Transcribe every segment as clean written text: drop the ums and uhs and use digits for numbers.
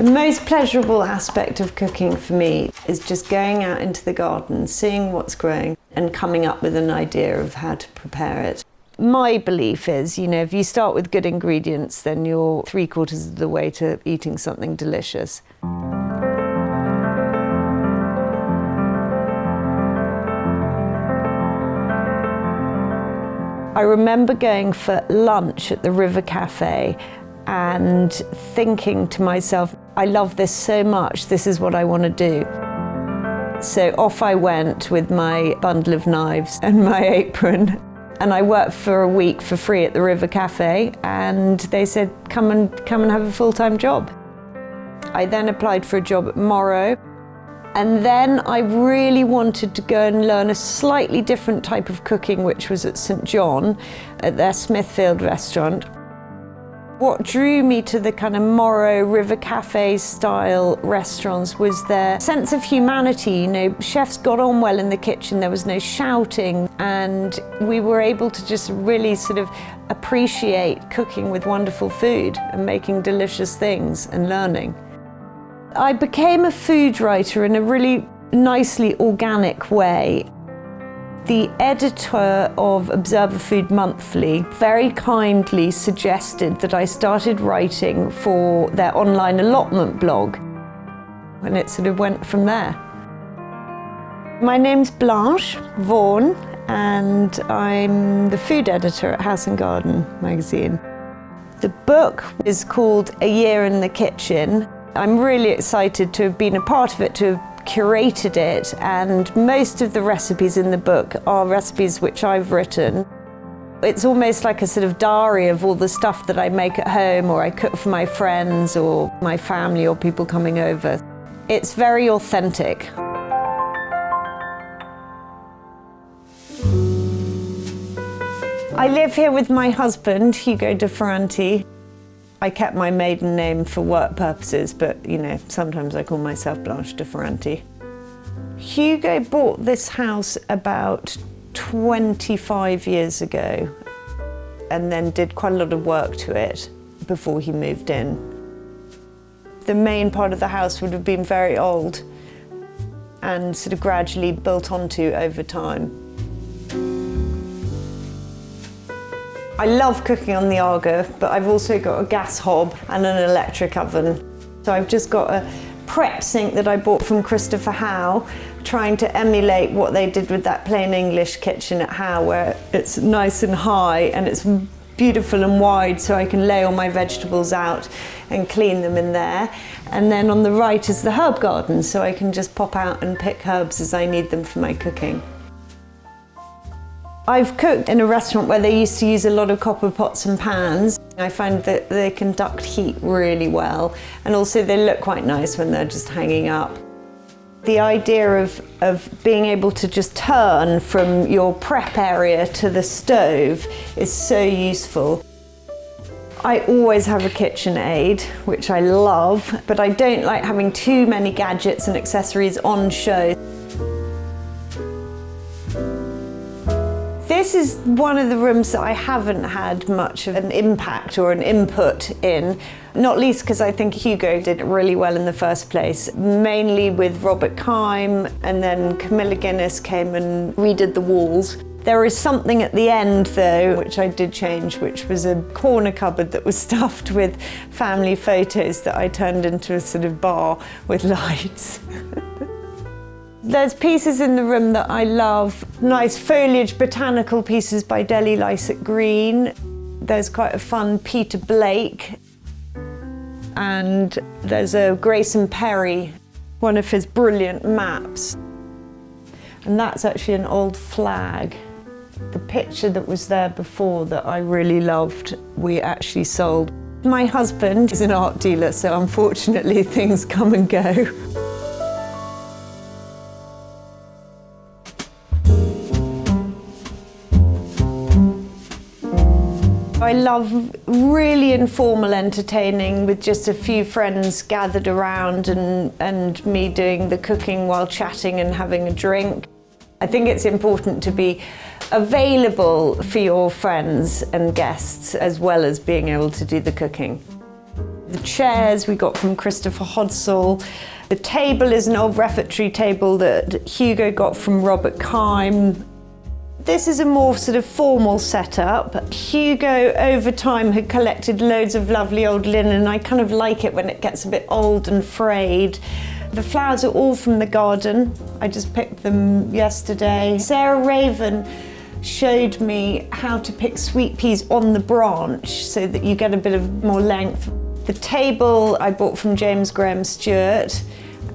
The most pleasurable aspect of cooking for me is just going out into the garden, seeing what's growing and coming up with an idea of how to prepare it. My belief is, if you start with good ingredients, then you're 3/4 of the way to eating something delicious. I remember going for lunch at the River Cafe and thinking to myself, I love this so much, this is what I want to do. So off I went with my bundle of knives and my apron, and I worked for a week for free at the River Cafe, and they said, come and have a full-time job. I then applied for a job at Morrow. And then I really wanted to go and learn a slightly different type of cooking, which was at St. John, at their Smithfield restaurant. What drew me to the kind of Morrow River Cafe style restaurants was their sense of humanity. Chefs got on well in the kitchen, there was no shouting, and we were able to just really sort of appreciate cooking with wonderful food and making delicious things and learning. I became a food writer in a really nicely organic way. The editor of Observer Food Monthly very kindly suggested that I started writing for their online allotment blog, and it sort of went from there. My name's Blanche Vaughan, and I'm the food editor at House & Garden magazine. The book is called A Year in the Kitchen. I'm really excited to have been a part of it, to have curated it, and most of the recipes in the book are recipes which I've written. It's almost like a sort of diary of all the stuff that I make at home, or I cook for my friends or my family or people coming over. It's very authentic. I live here with my husband, Hugo De Ferranti. I kept my maiden name for work purposes, but sometimes I call myself Blanche De Ferranti. Hugo bought this house about 25 years ago and then did quite a lot of work to it before he moved in. The main part of the house would have been very old and sort of gradually built onto over time. I love cooking on the Arga, but I've also got a gas hob and an electric oven. So I've just got a prep sink that I bought from Christopher Howe, trying to emulate what they did with that plain English kitchen at Howe, where it's nice and high and it's beautiful and wide, so I can lay all my vegetables out and clean them in there. And then on the right is the herb garden, so I can just pop out and pick herbs as I need them for my cooking. I've cooked in a restaurant where they used to use a lot of copper pots and pans. I find that they conduct heat really well, and also they look quite nice when they're just hanging up. The idea of being able to just turn from your prep area to the stove is so useful. I always have a KitchenAid, which I love, but I don't like having too many gadgets and accessories on show. This is one of the rooms that I haven't had much of an impact or an input in, not least because I think Hugo did it really well in the first place, mainly with Robert Kime, and then Camilla Guinness came and redid the walls. There is something at the end though, which I did change, which was a corner cupboard that was stuffed with family photos that I turned into a sort of bar with lights. There's pieces in the room that I love. Nice foliage botanical pieces by Deli Lycett Green. There's quite a fun Peter Blake. And there's a Grayson Perry, one of his brilliant maps. And that's actually an old flag. The picture that was there before that I really loved, we actually sold. My husband is an art dealer, so unfortunately things come and go. I love really informal entertaining with just a few friends gathered around and me doing the cooking while chatting and having a drink. I think it's important to be available for your friends and guests as well as being able to do the cooking. The chairs we got from Christopher Hodsall. The table is an old refectory table that Hugo got from Robert Kime. This is a more sort of formal setup. Hugo, over time, had collected loads of lovely old linen. I kind of like it when it gets a bit old and frayed. The flowers are all from the garden. I just picked them yesterday. Sarah Raven showed me how to pick sweet peas on the branch so that you get a bit of more length. The table I bought from James Graham Stewart,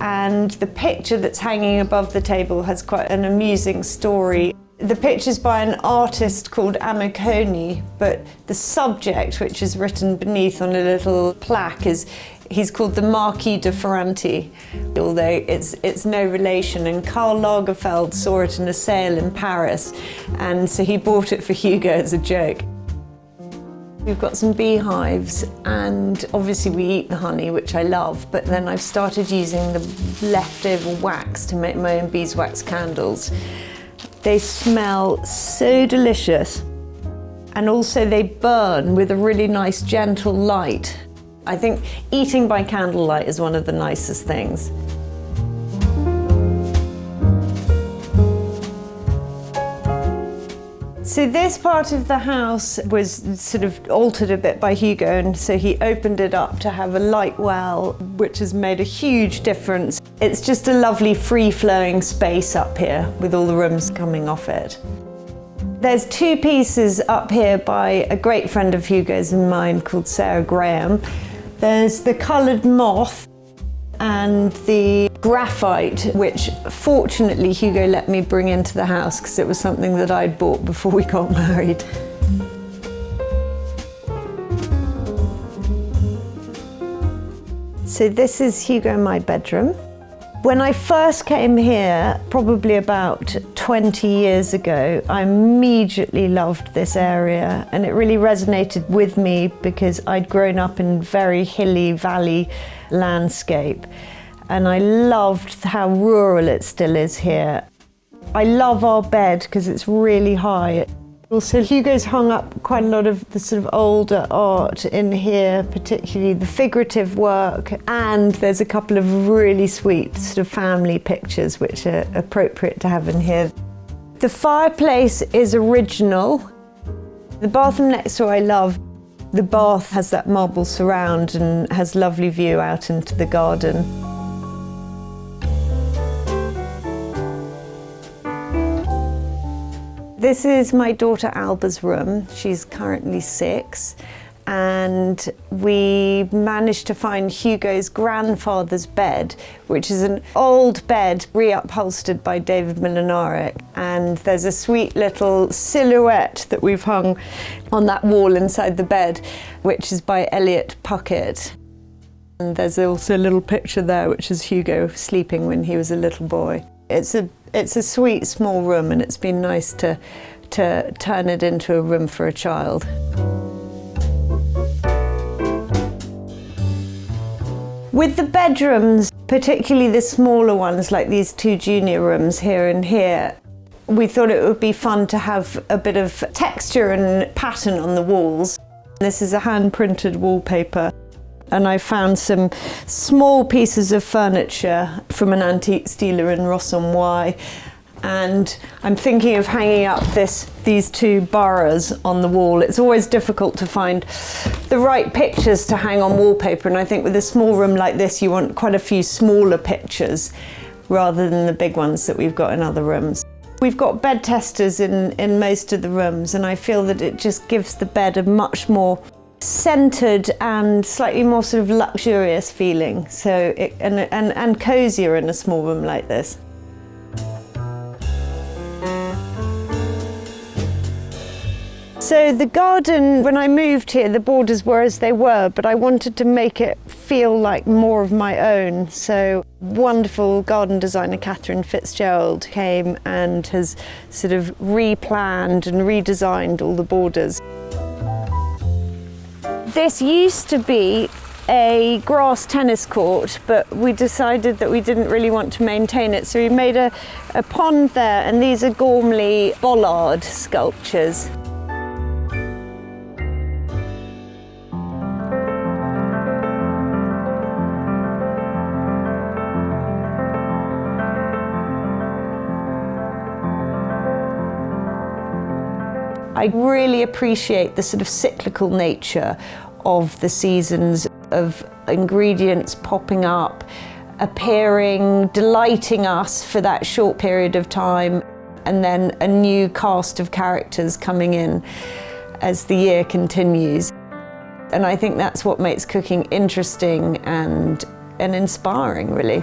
and the picture that's hanging above the table has quite an amusing story. The picture's by an artist called Amiconi, but the subject, which is written beneath on a little plaque, he's called the Marquis de Ferranti, although it's no relation. And Karl Lagerfeld saw it in a sale in Paris, and so he bought it for Hugo as a joke. We've got some beehives, and obviously we eat the honey, which I love, but then I've started using the leftover wax to make my own beeswax candles. They smell so delicious, and also they burn with a really nice gentle light. I think eating by candlelight is one of the nicest things. So this part of the house was sort of altered a bit by Hugo, and so he opened it up to have a light well, which has made a huge difference. It's just a lovely free-flowing space up here with all the rooms coming off it. There's two pieces up here by a great friend of Hugo's and mine called Sarah Graham. There's the coloured moth and the graphite, which fortunately Hugo let me bring into the house because it was something that I'd bought before we got married. So this is Hugo in my bedroom. When I first came here, probably about 20 years ago, I immediately loved this area, and it really resonated with me because I'd grown up in very hilly valley landscape, and I loved how rural it still is here. I love our bed because it's really high. Also, Hugo's hung up quite a lot of the sort of older art in here, particularly the figurative work, and there's a couple of really sweet sort of family pictures which are appropriate to have in here. The fireplace is original. The bathroom next door I love. The bath has that marble surround and has lovely view out into the garden. This is my daughter Alba's room. She's currently 6, and we managed to find Hugo's grandfather's bed, which is an old bed reupholstered by David Millenaric, and there's a sweet little silhouette that we've hung on that wall inside the bed, which is by Elliot Puckett. And there's also a little picture there, which is Hugo sleeping when he was a little boy. It's a sweet small room, and it's been nice to turn it into a room for a child. With the bedrooms, particularly the smaller ones like these two junior rooms here and here, we thought it would be fun to have a bit of texture and pattern on the walls. This is a hand-printed wallpaper. And I found some small pieces of furniture from an antique dealer in Ross-on-Wye, and I'm thinking of hanging up these two boroughs on the wall. It's always difficult to find the right pictures to hang on wallpaper, and I think with a small room like this you want quite a few smaller pictures rather than the big ones that we've got in other rooms. We've got bed testers in most of the rooms, and I feel that it just gives the bed a much more centered and slightly more sort of luxurious feeling, so and cozier in a small room like this. So the garden, when I moved here, the borders were as they were, but I wanted to make it feel like more of my own. So wonderful garden designer Catherine Fitzgerald came and has sort of replanned and redesigned all the borders. This used to be a grass tennis court, but we decided that we didn't really want to maintain it, so we made a pond there, and these are Gormley bollard sculptures. I really appreciate the sort of cyclical nature of the seasons, of ingredients popping up, appearing, delighting us for that short period of time, and then a new cast of characters coming in as the year continues. And I think that's what makes cooking interesting and inspiring, really.